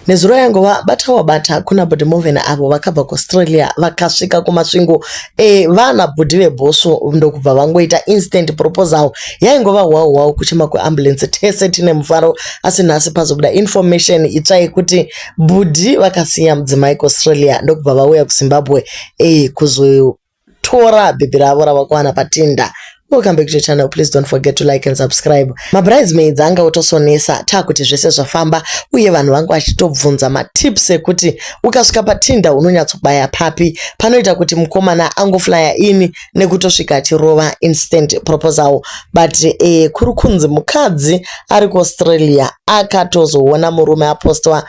nezuro yangova bata kuna bhodhi movhen avo vakabva kuAustralia vakasvika kumasvingo vana bhodhi vebhosvo ndokubva vangoita instant proposal yaingova hwau kuchema kuambulance tese tine mufaro asi nhasi pazobuda information itsva yekuti bhodhi vakasiya mudzimai kuAustralia ndokubva vauya kuZimbabwe kuzotora bhebhi ravo ravakuwana paTinder. Welcome back to the channel. Please don't forget to like and subscribe. My bridesmaids anga utosonesa takuti zvese zvafamba uye vanhu vangu vachitobvunza matips ekuti ukasvika paTinder unonyatsokubaya papi panoita kuti mukomana angoflya in nekutosvika achirova instant proposal but kuri kunzi mukadzi ari kuAustralia akatozoona murume apostwa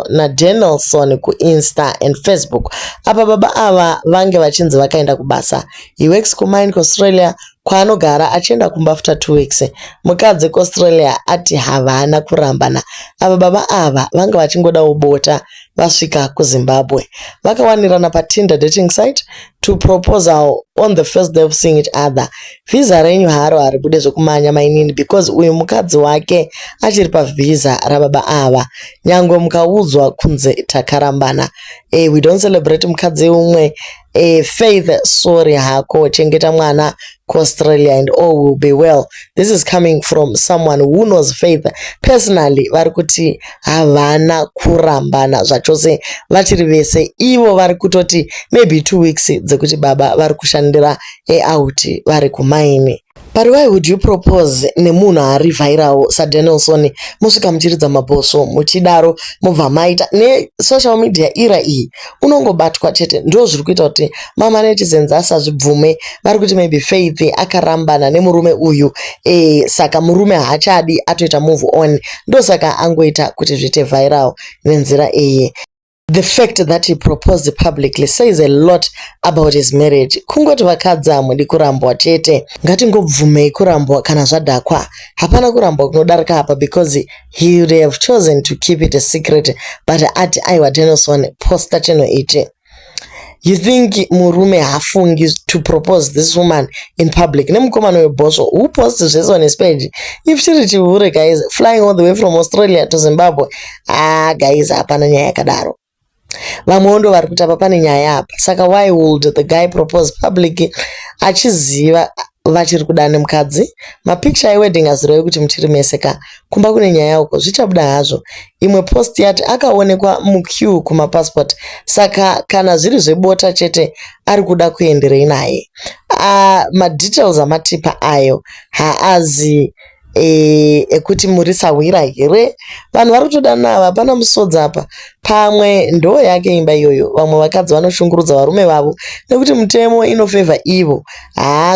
naDanielson kuInsta and Facebook. Apa baba ava vange vachinzi vakaenda kubasa. He works kumine kuAustralia kwaanogara achienda kumba after 2 weeks. Mukadzi kuAustralia ati havana kurambana. Ava baba ava vanga vachingoda ubota vasvika kuZimbabwe. Vakawanirana paTinder dating site to proposal on the first day of seeing each other. Visa renyu haro hari bude zvokumanya mainini because uyu mukadzi wake achiri pavisa rababa ava. Nyangwe mukaudzwa kunze takarambana. We don't celebrate mukadzi umwe. Faith sorry hako chengeta mwana kuAustralia and all will be well. This is coming from someone who knows Faith personally. Vari kuti havana kurambana zvachose vachiri vese ivo vari kutoti maybe 2 weeks dzekuti baba vari kushandira out vari kumaini. But why would you propose nemunhu ari viral saDanielson musvika muchiridza mabhosvo muchidaro mubva maita nesocial media ira iyi unongobatwa chete ndo zviri kuita kuti mama netizens asazvibvume vari kuti maybe Faith akarambana nemurume uyu saka murume haachadi atoita move on ndosaka angoita kuti zviite viral nenzira iyi. The fact that he proposed publicly says a lot about his marriage. Kungoti vakadzi hamudi kurambwa chete. Ngatingobvumei kurambwa kana zvadhakwa. Hapana kurambwa kunodarika hapa because he would have chosen to keep it a secret. But ati aiwa Danielson posta cheno ichi. You think murume hafungi to propose this woman in public? Nemukomana webhosvo who posts this on his page? If chiri chihure guys, flying all the way from Australia to Zimbabwe. Guys hapana nyaya yakadaro. Vamwe ndo vari kuti apa pane nyaya apa. Saka why would the guy propose publicly achiziva vachiri kuda nemukadzi? Mapicture ewedding azireva kuti muchiri meseka kumba kune nyaya uko zvichabuda hazvo. Imwe post yati akaonekwa muqueue kumapassport saka kana zviri zvebota chete ari kuda kuenderei naye. Madetails amatipa ayo haazi ekuti muri sawira here. Vanhu vari kutodana ava pana musodza apa pamwe ndo yake imba iyoyo. Vamwe vakadzi vanoshungurudza varume vavo nekuti mutemo inofavor ivo.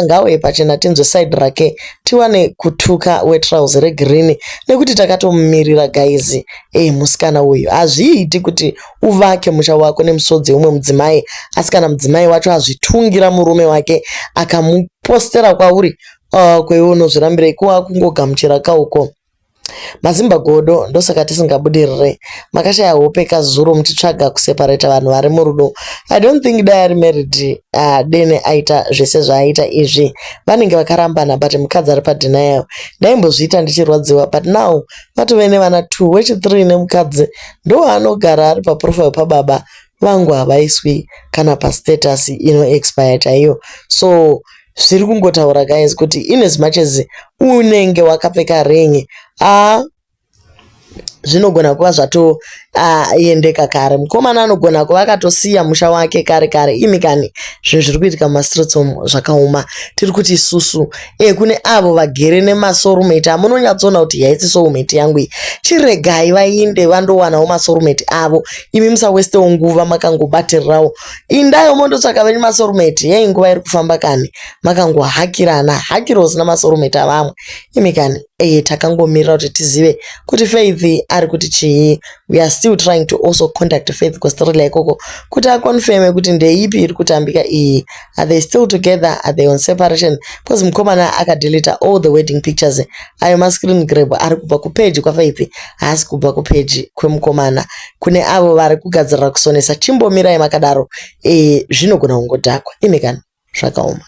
Ngauye pachena tinzwe side rake tiwane kutuka wetrauzi regreen nekuti takatomumirira guys. Musikana uyu hazviiti kuti uvake musha wako nemusodzi umwe mudzimai asi kana mudzimai wacho azvitungira murume wake akamupostera kwauri kweunozvirambirei kuwa kungogamuchira kauko. Mazimba godo ndosaka tisingabudirire. Makashaya hope kazuro muchitsvaga kuseparata vanhu vari murudo. I don't think they are married. Dene aita zvese zvaaita izvi vanenge vakarambana but mukadzi ari padenial. Ndaimbozviita ndichirwadziwa but now vatove nevana 2 wechi3 nemukadzi ndo anogara ari paprofile pababa vangu havaiswi kana pastatus expire chaiyo. So zviri kungotaura guys kuti in as much as unenge wakapfeka ring zvinogona kuva zvato yendeka kare. Mukomana anogona kuva akatosiya musha wake kare imikani zvinhu zviri kuitika mumastreets zvakaoma. Tiri kuti isusu kune avo vagere nemasoulmate amunonyatsoona kuti yaisi soulmate yangu iyi chiregai vainde vandowanawo masoulmate avo. Imi musawestewo nguva makangobatirirawo indayo mondotsvaka venyu masoulmate. Nguva iri kufamba kani makangohakirana hakira usina masoulmate avamwe imikani. Takangomirira kuti tizive kuti Faith ari kuti chii. We are still trying to also contact Faith kuAustralia ikoko kuti akonfirme kuti ndeipi iri kutambika iyi. Are they still together? Are they on separation? Because mukomana akadeleta all the wedding pictures. Ayo mascreen grab ari kubva kupage kwaFaith haasi kubva kupage kwemukomana. Kune avo vari kugadzirira kusonesa chimbomirai makadaro. Zvinogona kungodhakwa imikani zvakaoma.